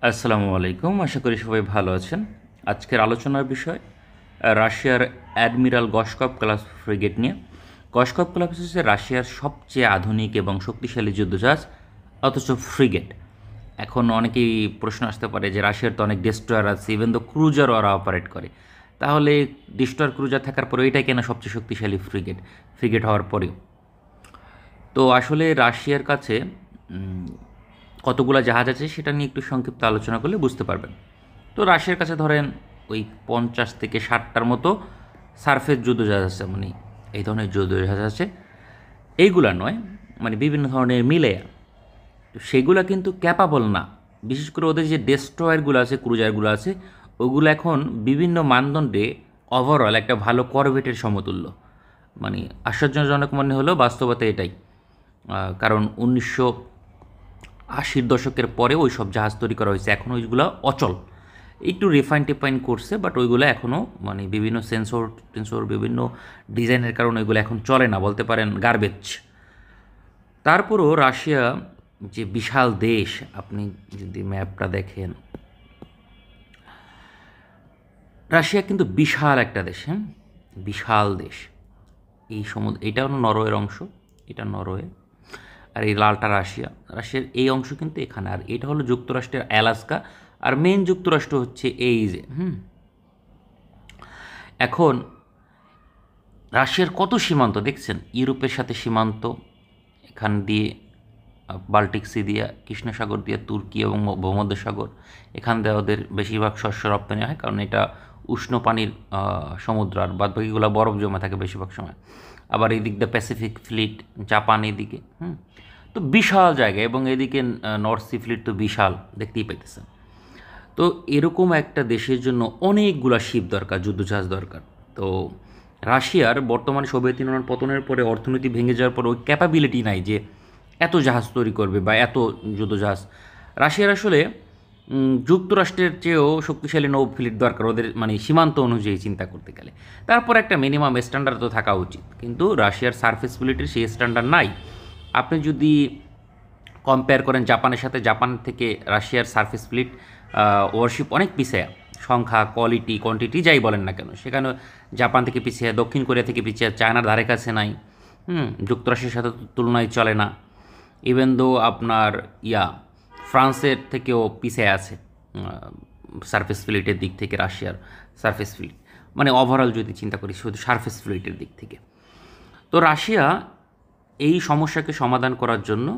আসসালামু আলাইকুম। আশা করি সবাই ভালো আছেন। আজকের আলোচনার বিষয় রাশিয়ার অ্যাডমিরাল গসকভ ক্লাস ফ্রিগেট নিয়ে। গসকভ ক্লাস হচ্ছে রাশিয়ার সবচেয়ে আধুনিক এবং শক্তিশালী যুদ্ধজাহাজ, অথচ ফ্রিগেট। এখন অনেকেই প্রশ্ন আসতে পারে যে রাশিয়ার তো অনেক ডেস্ট্রয়ার আছে, ইভেন তো ক্রুজার ওরা অপারেট করে, তাহলে ডেস্ট্রয়ার ক্রুজার থাকার পরেও এটাই কেন সবচেয়ে শক্তিশালী ফ্রিগেট, ফ্রিগেট হওয়ার পরেও? তো আসলে রাশিয়ার কাছে কতগুলো জাহাজ আছে সেটা নিয়ে একটু সংক্ষিপ্ত আলোচনা করলে বুঝতে পারবেন। তো রাশিয়ার কাছে ধরেন ওই 50 থেকে 60টার মতো সারফেস যুদ্ধজাহাজ আছে, মানে এই ধরনের যুদ্ধজাহাজ আছে। এইগুলা নয়, মানে বিভিন্ন ধরনের মিলে। তো সেগুলো কিন্তু ক্যাপাবল না। বিশেষ করে ওদের যে ডেস্ট্রয়ারগুলো আছে, ক্রুজারগুলো আছে, ওগুলো এখন বিভিন্ন মানদণ্ডে ওভারঅল একটা ভালো করভেটের সমতুল্য। মানে আশ্চর্যজনক মনে হলেও বাস্তবতা এটাই। কারণ 1980-র দশকের পরে ওই সব জাহাজ তৈরি করা হয়েছে, এখন ওইগুলো অচল। একটু রিফাইন টিফাইন করছে, বাট ওইগুলো এখনও মানে বিভিন্ন সেন্সর টেন্সর বিভিন্ন ডিজাইনের কারণে ওইগুলো এখন চলে না, বলতে পারেন গার্বেজ। তারপরও রাশিয়া যে বিশাল দেশ, আপনি যদি ম্যাপটা দেখেন, রাশিয়া কিন্তু বিশাল একটা দেশ। হ্যাঁ, বিশাল দেশ। এই সমুদ্র, এটা হলো নরওয়ের অংশ, এটা নরওয়ে, আর এই লালটা রাশিয়া। রাশিয়ার এই অংশ কিন্তু এখানে, আর এটা হলো যুক্তরাষ্ট্রের অ্যালাস্কা, আর মেন যুক্তরাষ্ট্র হচ্ছে এই যে এখন রাশিয়ার কত সীমান্ত দেখছেন, ইউরোপের সাথে সীমান্ত, এখান দিয়ে বাল্টিক সি দিয়ে, কৃষ্ণসাগর দিয়ে তুর্কি এবং ভূমধ্যসাগর, এখান দিয়ে ওদের বেশিরভাগ শস্য রপ্তানি হয়, কারণ এটা উষ্ণ পানির সমুদ্র, আর বাদবাকিগুলো বরফ জমে থাকে বেশিরভাগ সময়। আবার এই দিক দিয়ে প্যাসিফিক ফ্লিট, জাপান এদিকে। তো বিশাল জায়গা, এবং এদিকে নর্থ সি ফ্লিট তো বিশাল, দেখতেই পাইতেছেন। তো এরকম একটা দেশের জন্য অনেকগুলা শিপ দরকার, যুদ্ধজাহাজ দরকার। তো রাশিয়ার বর্তমানে সোভিয়েত ইউনিয়ন পতনের পরে অর্থনীতি ভেঙে যাওয়ার পর ওই ক্যাপাবিলিটি নাই যে এত জাহাজ তৈরি করবে বা এত যুদ্ধজাহাজ। রাশিয়ার আসলে যুক্তরাষ্ট্রের চেয়েও শক্তিশালী নৌ ফ্লিট দরকার ওদের, মানে সীমান্ত অনুযায়ী চিন্তা করতে গেলে। তারপর একটা মিনিমাম স্ট্যান্ডার্ড তো থাকা উচিত, কিন্তু রাশিয়ার সারফেস ফ্লিটের সেই স্ট্যান্ডার্ড নাই। আপনি যদি কম্পেয়ার করেন জাপানের সাথে, জাপান থেকে রাশিয়ার সারফেস ফ্লিট ওয়ারশিপ অনেক পিছিয়ে, সংখ্যা, কোয়ালিটি, কোয়ান্টিটি যাই বলেন না কেন, সেখানে জাপান থেকে পিছিয়ে, দক্ষিণ কোরিয়া থেকে পিছিয়ে, চায়নার ধারে কাছে নাই। যুক্তরাষ্ট্রের সাথে তুলনায় চলে না। ইভেন দো আপনার ফ্রান্সের থেকেও পিছিয়ে আছে সারফেস ফ্লিটের দিক থেকে রাশিয়ার সারফেস ফ্লিট, মানে ওভারঅল যদি চিন্তা করি শুধু সারফেস ফ্লিটের দিক থেকে। তো রাশিয়া এই সমস্যাকে সমাধান করার জন্য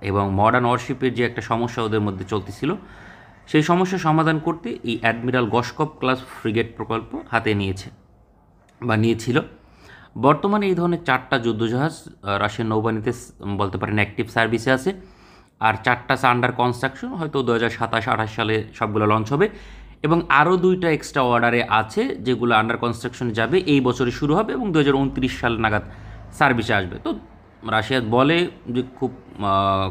এবং মডার্ন ওয়ারশিপের যে একটা সমস্যা ওদের মধ্যে চলতেছিল, সেই সমস্যা সমাধান করতে এই অ্যাডমিরাল গসকভ ক্লাস ফ্রিগেট প্রকল্প হাতে নিয়েছে বা নিয়েছিল। বর্তমানে এই ধরনের 4টা যুদ্ধজাহাজ রাশিয়ান নৌবাহিনীতে বলতে পারেন অ্যাক্টিভ সার্ভিসে আছে, আর 4টা আছে আন্ডার কনস্ট্রাকশন, হয়তো 2027-28 সালে সবগুলো লঞ্চ হবে, এবং আরও 2টা এক্সট্রা অর্ডারে আছে যেগুলো আন্ডার কনস্ট্রাকশন যাবে, এই বছরে শুরু হবে এবং 2029 সাল নাগাদ সার্ভিসে আসবে। তো রাশিয়া বলে যে খুব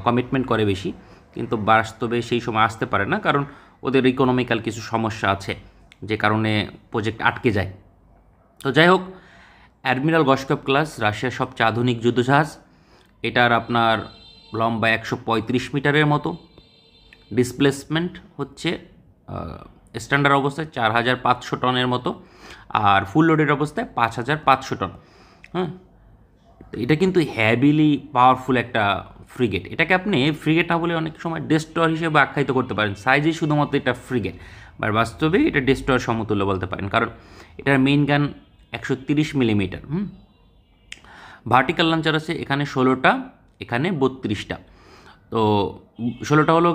কমিটমেন্ট করে বেশি, কিন্তু বাস্তবে সেই সময় আসতে পারে না, কারণ ওদের ইকোনমিক্যাল কিছু সমস্যা আছে যে কারণে প্রজেক্ট আটকে যায়। তো যাই হোক, অ্যাডমিরাল গসকভ ক্লাস রাশিয়ার সবচেয়ে আধুনিক যুদ্ধজাহাজ। এটার আপনার লম্বা 135 মিটারের মতো, ডিসপ্লেসমেন্ট হচ্ছে স্ট্যান্ডার্ড অবস্থায় 4500 টনের মতো, আর ফুল লোডের অবস্থায় 5500 টন। হ্যাঁ, তো এটা কিন্তু হ্যাভিলি পাওয়ারফুল একটা ফ্রিগেট। এটাকে আপনি ফ্রিগেট না বলে অনেক সময় ডেস্ট্রয়ার হিসেবে আখ্যায়িত করতে পারেন, সাইজে শুধুমাত্র এটা ফ্রিগেট, বা বাস্তবে এটা ডেস্ট্রয়ার সমতুল্য বলতে পারেন, কারণ এটার মেইন গান 130 মিলিমিটার। ভার্টিক্যাল লঞ্চার আছে এখানে 16টা, এখানে 32টা। তো 16টা হলো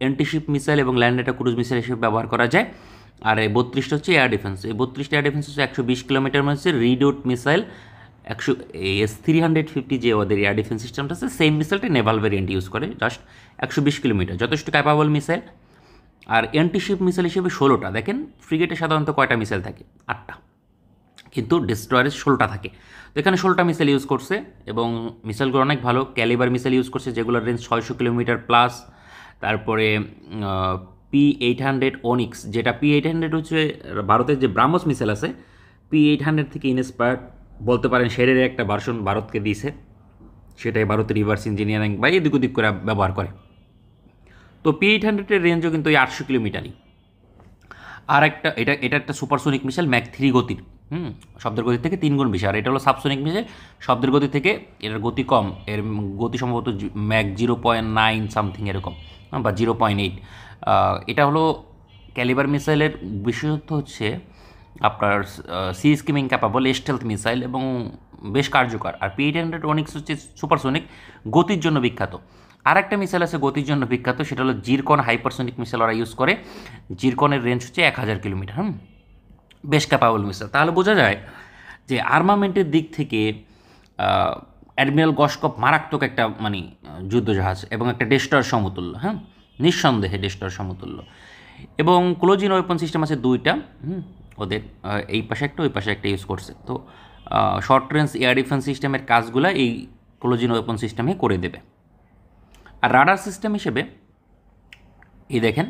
অ্যান্টিশিপ মিসাইল এবং ল্যান্ড অ্যাটাক ক্রুজ মিসাইল হিসেবে ব্যবহার করা যায়, আর এই 32টা হচ্ছে এয়ার ডিফেন্স। এই 32টা এয়ার ডিফেন্স হচ্ছে 120 কিলোমিটার হচ্ছে রিডোট মিসাইল। 350 যে ওদের এয়ার ডিফেন্স সিস্টেমটা আছে, সেম মিসাইলটা নেভাল ভ্যারিয়েন্ট ইউজ করে, জাস্ট 120 কিলোমিটার, যথেষ্ট ক্যাপাবল মিসাইল। আর অ্যান্টিশিপ মিসাইল হিসেবে 16টা। দেখেন ফ্রিগেটে সাধারণত কয়টা মিসাইল থাকে? 8টা, কিন্তু ডেস্ট্রয়ারে 16টা থাকে। তো এখানে 16টা মিসাইল ইউজ করছে, এবং মিসাইলগুলো অনেক ভালো ক্যালিবার মিসাইল ইউজ করছে, যেগুলোর রেঞ্জ 600 কিলোমিটার প্লাস। তারপরে P800 অনিক্স, যেটা P800 হচ্ছে ভারতের যে ব্রাহ্মস মিসাইল আছে, P800 থেকে ইন্সপায়ার্ড বলতে পারেন, শেরের একটা ভার্সন ভারতকে দিয়েছে, সেটাই ভারতের রিভার্স ইঞ্জিনিয়ারিং বা এদিক ওদিক করে ব্যবহার করে। তো P800-এর রেঞ্জও কিন্তু এই 800 কিলোমিটারই। আর একটা এটা একটা সুপারসোনিক মিসাইল ম্যাক 3 গতির, শব্দের গতি থেকে 3 গুণ বেশি। আর এটা হলো সাবসোনিক মিসাইল, শব্দের গতি থেকে এর গতি কম, এর গতি সম্ভবত ম্যাক 0.9 সামথিং এরকম, বা 0.8। এটা হলো ক্যালিবার মিসাইলের বিশেষত্ব হচ্ছে আপনার sea skimming capable stealth missile এবং বেশ কার্যকর। আর P800 অনিক্স হচ্ছে সুপারসোনিক, গতির জন্য বিখ্যাত। আর একটা মিসাইল আছে গতির জন্য বিখ্যাত, সেটা হলো জিরকন হাইপারসোনিক মিসাইল ওরা ইউজ করে। জিরকনের রেঞ্জ হচ্ছে 1000 কিলোমিটার, বেশ ক্যাপাবল মিসাইল। তাহলে বোঝা যায় যে আর্মামেন্টের দিক থেকে অ্যাডমিরাল গসকপ মারাত্মক একটা মানে যুদ্ধজাহাজ এবং একটা ডেস্ট্রয়ার সমতুল্য, নিঃসন্দেহে ডেস্ট্রয়ার সমতুল্য। এবং ক্লোজিং ওয়েপন সিস্টেম আছে দুইটা, ওদের এই পাশে একটা ওই পাশে একটা ইউজ করছে। তো শর্ট রেঞ্জ এয়ার ডিফেন্স সিস্টেমের কাজগুলো এই ক্লোজিং ওয়েপন সিস্টেমে করে দেবে। আর রাডার সিস্টেম হিসেবে এই দেখেন,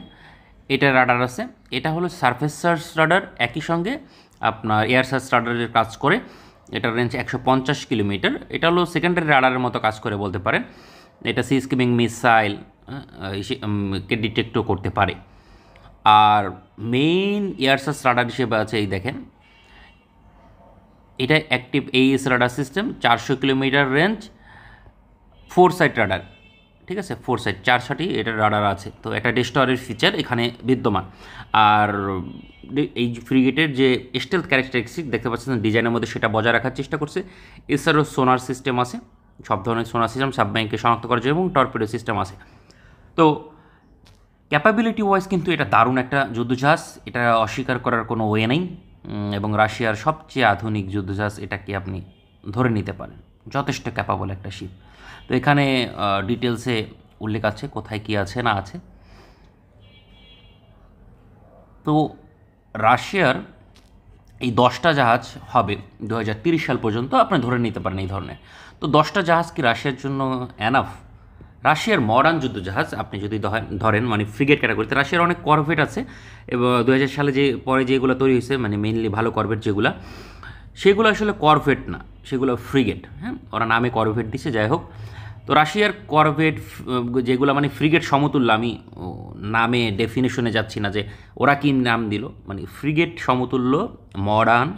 এটা রাডার আছে, এটা হলো সারফেস সার্চ রাডার, একই সঙ্গে আপনার এয়ার সার্চ রাডারের কাজ করে। এটার রেঞ্জ 150 কিলোমিটার। এটা হলো সেকেন্ডারি রাডারের মতো কাজ করে বলতে পারেন। এটা সি স্কিমিং মিসাইল কে ডিটেক্টও করতে পারে। আর মেইন এয়ার সার্চ রাডার হিসেবে আছে এই দেখেন, এটা active AES radar system, 400 kilometre range, 4 side radar, ঠিক আছে, 4 সাইড, 4 সাইডই এটা রাডার আছে। তো একটা ডেস্ট্রয়ারের ফিচার এখানে বিদ্যমান। আর এই ফ্রিগেটের যে স্টেলথ ক্যারেক্টারিস্টিক দেখতে পাচ্ছেন ডিজাইনের মধ্যে, সেটা বজায় রাখার চেষ্টা করছে। এছাড়াও সোনার সিস্টেম আছে, সব ধরনের সোনার সিস্টেম সাবমেরিনকে শনাক্ত করার জন্য, এবং টর্পেডো সিস্টেম আছে। তো ক্যাপাবিলিটি ওয়াইজ কিন্তু এটা দারুণ একটা যুদ্ধজাহাজ, এটা অস্বীকার করার কোনো ওয়ে নেই। এবং রাশিয়ার সবচেয়ে আধুনিক যুদ্ধজাহাজ এটাকে আপনি ধরে নিতে পারেন, যথেষ্ট ক্যাপাবল একটা শিপ। তো এখানে ডিটেলসে উল্লেখ আছে কোথায় কী আছে না আছে। তো রাশিয়ার এই 10টা জাহাজ হবে 2030 সাল পর্যন্ত, আপনি ধরে নিতে পারেন এই ধরনের। তো 10টা জাহাজ কি রাশিয়ার জন্য এনাফ? রাশিয়ার মডার্ন যুদ্ধজাহাজ আপনি যদি ধরেন মানে ফ্রিগেট ক্যাটাগরিতে, রাশিয়ার অনেক করভেট আছে এবং 2000 সালে যে পরে যেগুলো তৈরি হয়েছে মানে মেইনলি ভালো করভেট যেগুলো, সেগুলো আসলে করভেট না, সেগুলো ফ্রিগেট। ওরা নামে করভেট দিছে, যাই হোক। তো রাশিয়ার করভেট যেগুলো মানে ফ্রিগেট সমতুল্য, আমি নামে ডেফিনেশনে যাচ্ছি না যে ওরা কী নাম দিল, মানে ফ্রিগেট সমতুল্য মডার্ন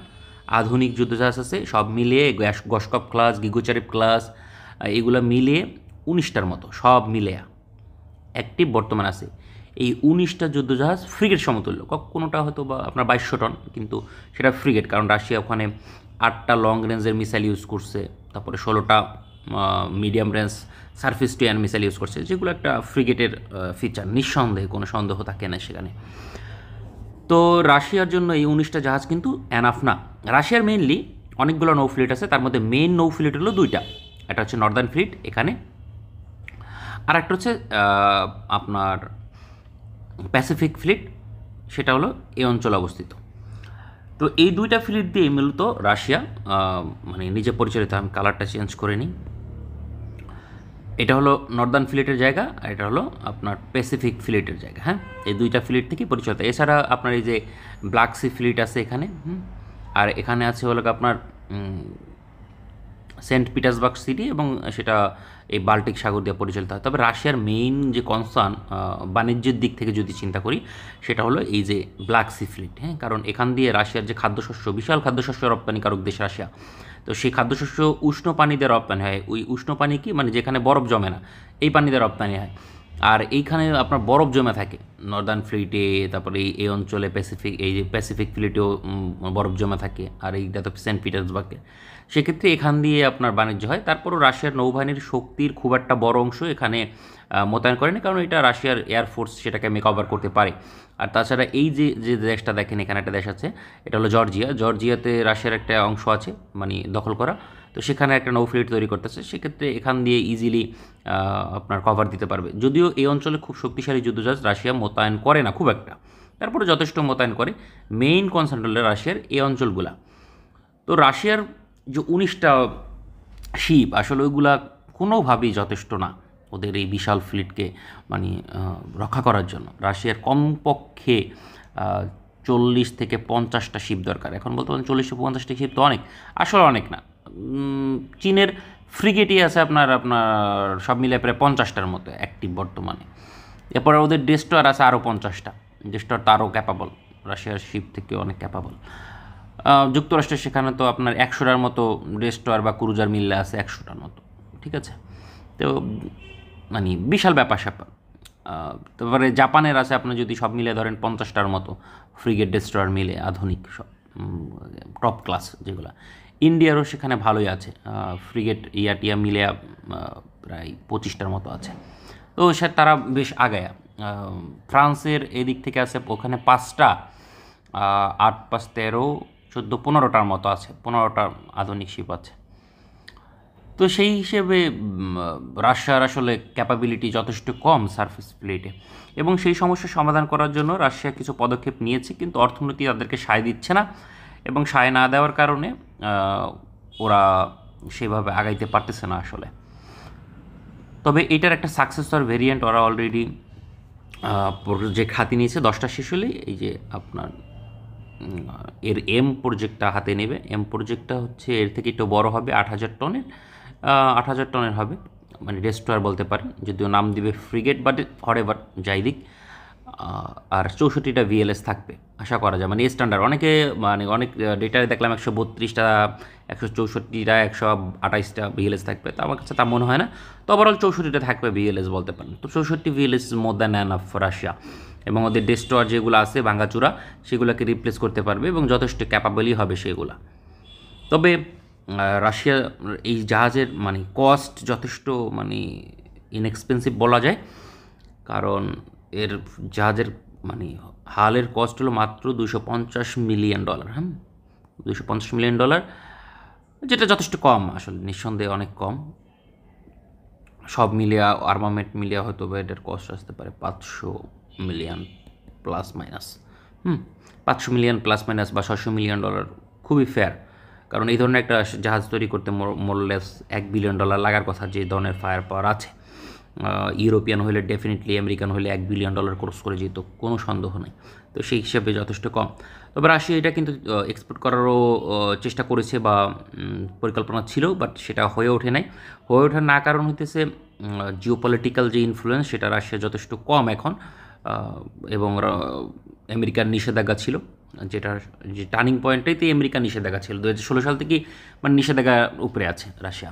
আধুনিক যুদ্ধজাহাজ আছে, সব মিলিয়ে গসকপ ক্লাস, গিগোচারিভ ক্লাস, এগুলো মিলিয়ে 19টার মতো, সব মিলে অ্যাক্টিভ বর্তমান আছে। এই 19টা যুদ্ধজাহাজ ফ্রিগেট সমতুল্য, কোনোটা হয়তো বা আপনার 2200 টন, কিন্তু সেটা ফ্রিগেট, কারণ রাশিয়া ওখানে 8টা লং রেঞ্জের মিসাইল ইউজ করছে, তারপরে 16টা medium range surface to air missile use করছে, যেগুলো একটা ফ্রিগেটের ফিচার, নিঃসন্দেহে কোনো সন্দেহ থাকে না সেখানে। তো রাশিয়ার জন্য এই 19টা জাহাজ কিন্তু এনাফ না। রাশিয়ার মেইনলি অনেকগুলো নৌ ফ্লিট আছে, তার মধ্যে মেইন নৌ ফ্লিট হলো দুইটা, একটা হচ্ছে নর্দার্ন ফ্লিট এখানে, আর একটা হচ্ছে আপনার প্যাসিফিক ফ্লিট, সেটা হলো এই অঞ্চলে অবস্থিত। তো এই দুইটা ফ্লিট দিয়ে মূলত রাশিয়া মানে নিজে পরিচালিত। আমি কালারটা চেঞ্জ করে নিই। এটা হলো নর্দার্ন ফ্লিটের জায়গা, আর এটা হলো আপনার প্যাসিফিক ফ্লিটের জায়গা। এই দুইটা ফ্লিট থেকে পরিচালিত। এছাড়া আপনার এই যে ব্ল্যাক সি ফ্লিট আছে এখানে, আর এখানে আছে হলো আপনার সেন্ট পিটার্সবার্গ সিটি, এবং সেটা এই বাল্টিক সাগর দিয়ে পরিচালিত হয়। তবে রাশিয়ার মেইন যে কনসার্ন বাণিজ্যের দিক থেকে যদি চিন্তা করি, সেটা হলো এই যে ব্ল্যাক সি ফ্লিট, কারণ এখান দিয়ে রাশিয়ার যে খাদ্যশস্য, বিশাল খাদ্যশস্য রপ্তানিকারক দেশ রাশিয়া। তো সেই খাদ্যশস্য উষ্ণ পানি দিয়ে রপ্তানি হয়। ওই উষ্ণ পানি কি মানে যেখানে বরফ জমে না, এই পানি দিয়ে রপ্তানি হয়। আর এইখানে আপনার বরফ জমে থাকে নর্দার্ন ফ্লিটে, তারপরে এই অঞ্চলে প্যাসিফিক, এই যে প্যাসিফিক ফ্লিটেও বরফ জমে থাকে, আর এইটা তো সেন্ট পিটার্সবার্গে। সেক্ষেত্রে এখান দিয়ে আপনার বাণিজ্য হয়। তারপরও রাশিয়ার নৌবাহিনীর শক্তির খুব একটা বড় অংশ এখানে মোতায়েন করেনি, কারণ এটা রাশিয়ার এয়ারফোর্স সেটাকে মেকওভার করতে পারে। আর তাছাড়া এই যে যে দেশটা দেখেন, এখানে একটা দেশ আছে, এটা হলো জর্জিয়া। জর্জিয়াতে রাশিয়ার একটা অংশ আছে মানে দখল করা, তো সেখানে একটা নৌ ফ্লিট তৈরি করতেছে। সেক্ষেত্রে এখান দিয়ে ইজিলি আপনার কভার দিতে পারবে। যদিও এই অঞ্চলে খুব শক্তিশালী যুদ্ধজাহাজ রাশিয়া মোতায়েন করে না খুব একটা, তারপরে যথেষ্ট মোতায়েন করে। মেইন কনসার্ন হলো রাশিয়ার এই অঞ্চলগুলা। তো রাশিয়ার যে 19টা শিপ আসলে ওইগুলা কোনোভাবেই যথেষ্ট না ওদের এই বিশাল ফ্লিটকে মানে রক্ষা করার জন্য। রাশিয়ার কমপক্ষে 40 থেকে 50টা শিপ দরকার। এখন বর্তমানে 40 থেকে 50টা শিপ তো অনেক, আসলে অনেক না। চীনের ফ্রিগেটই আছে আপনার সব মিলে প্রায় 50টার মতো অ্যাক্টিভ বর্তমানে। এরপরে ওদের ডেস্ট্রয়ার আছে আরও 50টা। ডেস্ট্রয়ার তো আরও ক্যাপাবল, রাশিয়ার শিপ থেকে অনেক ক্যাপাবল। যুক্তরাষ্ট্রের সেখানে তো আপনার 100টার মতো ডেস্ট্রয়ার বা ক্রুজার মিললে আছে 100টার মতো, ঠিক আছে। তো মানে বিশাল ব্যাপার স্যাপার। তারপরে জাপানের আছে আপনার যদি সব মিলে ধরেন 50টার মতো ফ্রিগেট ডেস্ট্রয়ার মিলে আধুনিক সব টপ ক্লাস যেগুলো। ইন্ডিয়ারও সেখানে ভালোই আছে, ফ্রিগেট ইয়াটিয়া মিলে প্রায় 25টার মতো আছে। তো সে তারা বেশ আগায়া। ফ্রান্সের এদিক থেকে আছে ওখানে 5টা, 8 5 13 14 15টার মতো আছে, 15টা আধুনিক শিপ আছে। তো সেই হিসেবে রাশিয়ার আসলে ক্যাপাবিলিটি যথেষ্ট কম সারফেস ফ্লিটে, এবং সেই সমস্যার সমাধান করার জন্য রাশিয়া কিছু পদক্ষেপ নিয়েছে, কিন্তু অর্থনীতি তাদেরকে সায় দিচ্ছে না, এবং সায় না দেওয়ার কারণে ওরা সেভাবে আগাইতে পারতেছে না আসলে। তবে এটার একটা সাকসেসর ভেরিয়েন্ট ওরা অলরেডি প্রজেক্ট হাতে নিয়েছে। 10টা শেষ হলেই এই যে আপনার এর এম প্রজেক্টটা হাতে নেবে। এম প্রজেক্টটা হচ্ছে এর থেকে একটু বড় হবে, 8,000 টনের, 8,000 টনের হবে, মানে ডেস্ট্রয়ার বলতে পারেন, যদিও নাম দিবে ফ্রিগেট, বাট হরেভার যাই দিক। আর 64টা ভিএলএস থাকবে আশা করা যায়, মানে স্ট্যান্ডার্ড। অনেকে মানে অনেক ডেটায় দেখলাম 132টা, 164টা, 128টা ভিএলএস থাকবে, তো আমার কাছে তা মনে হয় না। তো ওভারঅল 64টা থাকবে ভিএলএস বলতে পারেন। তো 64 VLS more than of Russia, এবং ওদের ডেস্ট্রয়ার যেগুলো আছে ভাঙ্গাচুরা সেগুলোকে রিপ্লেস করতে পারবে, এবং যথেষ্ট ক্যাপাবলই হবে সেগুলা। তবে রাশিয়া এই জাহাজের মানে কস্ট যথেষ্ট মানে ইনএক্সপেন্সিভ বলা যায়, কারণ এর জাহাজের মানে হালের কস্ট হলো মাত্র $250 মিলিয়ন। হ্যাঁ, $250 মিলিয়ন, যেটা যথেষ্ট কম আসলে, নিঃসন্দেহে অনেক কম। সব মিলিয়া আর্মামেন্ট মিলিয়া হয়তো বা এটার কস্ট আসতে পারে 500 million plus minus. 500 million plus minus বা $600 মিলিয়ন খুবই ফেয়ার, কারণ এই ধরনের একটা জাহাজ তৈরি করতে মোরলেস $1 বিলিয়ন লাগার কথা, যে ধরনের ফায়ার পাওয়ার আছে। ইউরোপিয়ান হলে ডেফিনেটলি, আমেরিকান হলে $1 বিলিয়ন খরচ করে যেত, কোনো সন্দেহ নেই। তো সেই হিসাবে যথেষ্ট কম। তবে রাশিয়া এটা কিন্তু এক্সপোর্ট করারও চেষ্টা করেছে বা পরিকল্পনা ছিল, বাট সেটা হয়ে ওঠে নাই। হয়ে ওঠার না কারণ হইতেছে জিওপলিটিক্যাল যে ইনফ্লুয়েন্স, সেটা রাশিয়া যথেষ্ট কম এখন, এবং আমেরিকার নিষেধাজ্ঞা ছিল, যেটার যে টার্নিং পয়েন্টটাইতে আমেরিকার নিষেধাজ্ঞা ছিল 2016 সাল থেকে, মানে নিষেধাজ্ঞার উপরে আছে রাশিয়া।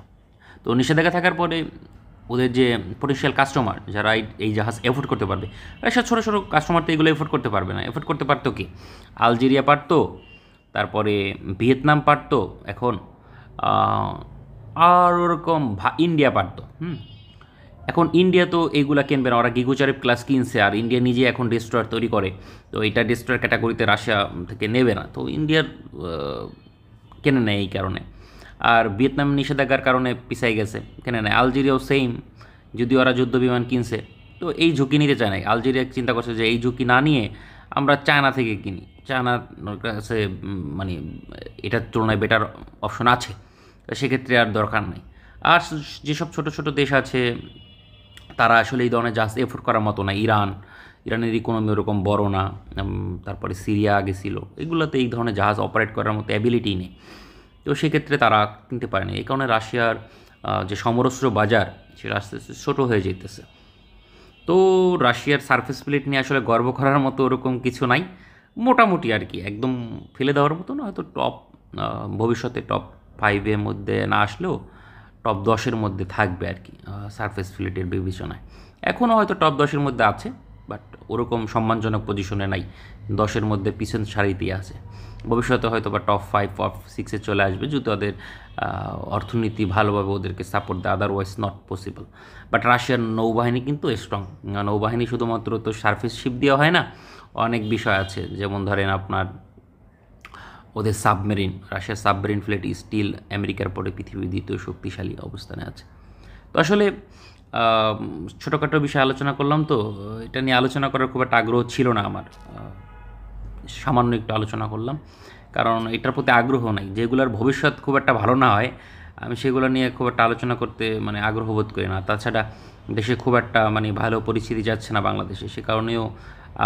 তো নিষেধাজ্ঞা থাকার পরে ওদের যে পোটেনশিয়াল কাস্টমার যারা এই জাহাজ এফোর্ড করতে পারবে, রাশিয়ার ছোটো ছোটো কাস্টমার তো এগুলো এফোর্ড করতে পারবে না। এফোর্ড করতে পারতো কি, আলজেরিয়া পারতো, তারপরে ভিয়েতনাম পারতো এখন, আর ওরকম ইন্ডিয়া পারতো। এখন ইন্ডিয়া তো এইগুলা কিনবে না, ওরা গিগোচারিপ ক্লাস কিনছে, আর ইন্ডিয়া নিজে এখন ডেস্ট্রয়ার তৈরি করে, তো এটা ডেস্ট্রয়ার ক্যাটাগরিতে রাশিয়া থেকে নেবে না, তো ইন্ডিয়ার কেনে নেয় এই কারণে। আর ভিয়েতনাম নিষেধাজ্ঞার কারণে পিছাই গেছে, কেনে নেয়। আলজেরিয়াও সেম, যদি ওরা যুদ্ধ বিমান কিনছে, তো এই ঝুঁকি নিতে চায় না। আলজেরিয়া চিন্তা করছে যে এই ঝুঁকি না নিয়ে আমরা চায়না থেকে কিনি, চায়নার কাছে মানে এটার তুলনায় বেটার অপশন আছে, সেক্ষেত্রে আর দরকার নেই। আর যেসব ছোটো ছোটো দেশ আছে তারা আসলে এই ধরনের জাহাজ এফোর্ড করার মতো না। ইরানের ইকোনমি ওরকম বড় না, তারপরে সিরিয়া আগে ছিল, এগুলোতে এই ধরনের জাহাজ অপারেট করার মতো অ্যাবিলিটি নেই, তো সেক্ষেত্রে তারা কিনতে পারেনি। এই কারণে রাশিয়ার যে সমরস্ত্র বাজার সেটা আস্তে আস্তে ছোটো হয়ে যেতেছে। তো রাশিয়ার সারফেস প্লেট নিয়ে আসলে গর্ব করার মতো ওরকম কিছু নাই, মোটামুটি আর কি, একদম ফেলে দেওয়ার মতো না। হয়তো ভবিষ্যতে টপ 5-এর মধ্যে না আসলেও টপ 10-এর মধ্যে থাকবে আর কি সারফেস ফ্লিটের বিবেচনায়। এখনও হয়তো টপ 10-এর মধ্যে আছে, বাট ওরকম সম্মানজনক পজিশনে নাই, 10-এর মধ্যে পিছন সারিতেই আছে। ভবিষ্যতে হয়তো বা টপ 5 টপ 6-এ চলে আসবে, যদি ওদের অর্থনীতি ভালোভাবে ওদেরকে সাপোর্ট দেয়, আদারওয়াইজ নট পসিবল। বাট রাশিয়ার নৌবাহিনী কিন্তু স্ট্রং। নৌবাহিনী শুধুমাত্র তো সারফেস শিপ দেওয়া হয় না, অনেক বিষয় আছে, যেমন ধরেন আপনার ওদের সাবমেরিন, রাশিয়ার সাবমেরিন ফ্লিট স্টিল আমেরিকার পরে পৃথিবীর দ্বিতীয় শক্তিশালী অবস্থানে আছে। তো আসলে ছোটোখাটো বিষয়ে আলোচনা করলাম, তো এটা নিয়ে আলোচনা করার খুব একটা আগ্রহ ছিল না আমার, সামান্য একটু আলোচনা করলাম, কারণ এটার প্রতি আগ্রহ নাই। যেগুলোর ভবিষ্যৎ খুব একটা ভালো না হয় আমি সেগুলো নিয়ে খুব একটা আলোচনা করতে মানে আগ্রহ বোধ করি না। তাছাড়া দেশে খুব একটা মানে ভালো পরিস্থিতি যাচ্ছে না বাংলাদেশে, সে কারণেও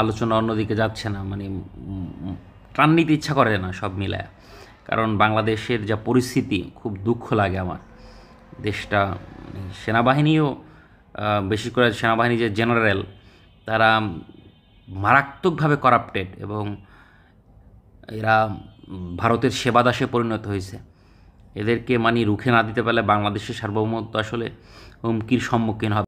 আলোচনা অন্যদিকে যাচ্ছে না, মানে টান নিতে ইচ্ছা করে না সব মিলায়। কারণ বাংলাদেশের যা পরিস্থিতি, খুব দুঃখ লাগে আমার। দেশটা সেনাবাহিনীও, বেশি করে সেনাবাহিনী যে জেনারেল তারা মারাত্মকভাবে করাপ্টেড এবং এরা ভারতের সেবাদাসে পরিণত হয়েছে। এদেরকে রুখে না দিতে পারলে বাংলাদেশের সার্বভৌমত্ব আসলে হুমকির সম্মুখীন হবে।